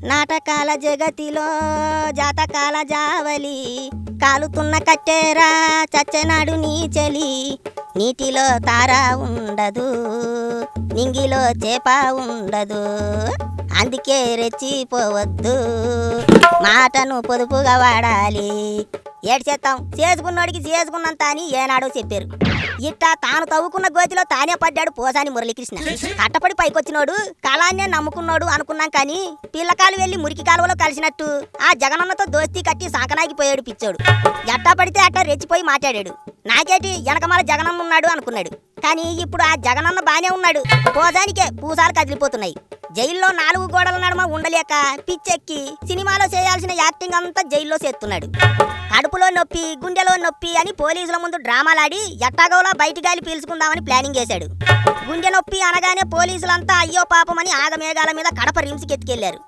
నాటకాల జగతిలో జాతకాల జావలి కాలుతున్న కట్టేరా చచ్చెనాడు నీ చెలి. నీటిలో తార ఉండదు, నింగిలో చేప ఉండదు, అందుకే రెచ్చిపోవద్దు, మాటను పొదుపుగా వాడాలి. ఏడు చేస్తాం, చేసుకున్నోడికి చేసుకున్నంత అని ఏనాడో చెప్పారు. ఇట్టా తాను తవ్వుకున్న గోతిలో తానే పడ్డాడు పోసాని మురళీకృష్ణ. కట్టపడి పైకొచ్చినోడు కాలాన్నే నమ్ముకున్నాడు అనుకున్నాం, కానీ పిల్లకాలు వెళ్లి మురికి కాలువలో కలిసినట్టు ఆ జగనన్నతో దోస్తీ కట్టి సాకనాగిపోయాడు పిచ్చోడు. ఎట్టా పడితే అట్టా రెచ్చిపోయి మాట్లాడాడు. నాకేటి వెనకమాల జగనన్న ఉన్నాడు అనుకున్నాడు, కానీ ఇప్పుడు ఆ జగనన్న బానే ఉన్నాడు. పోసానికే పూసాలు కదిలిపోతున్నాయి. జైల్లో 4 గోడల నడుమ ఉండలేక పిచ్చెక్కి సినిమాలో చేయాల్సిన యాక్టింగ్ అంతా జైల్లో చేస్తున్నాడు. కడుపులో నొప్పి, గుండెలో నొప్పి అని పోలీసుల ముందు డ్రామాలాడి ఎట్టాగోలా బయటి గాలి పీల్చుకుందామని ప్లానింగ్ చేశాడు. గుండె నొప్పి అనగానే పోలీసులంతా అయ్యో పాపమని ఆగమేఘాల మీద కడప రిమ్స్కి ఎత్తుకెళ్లారు.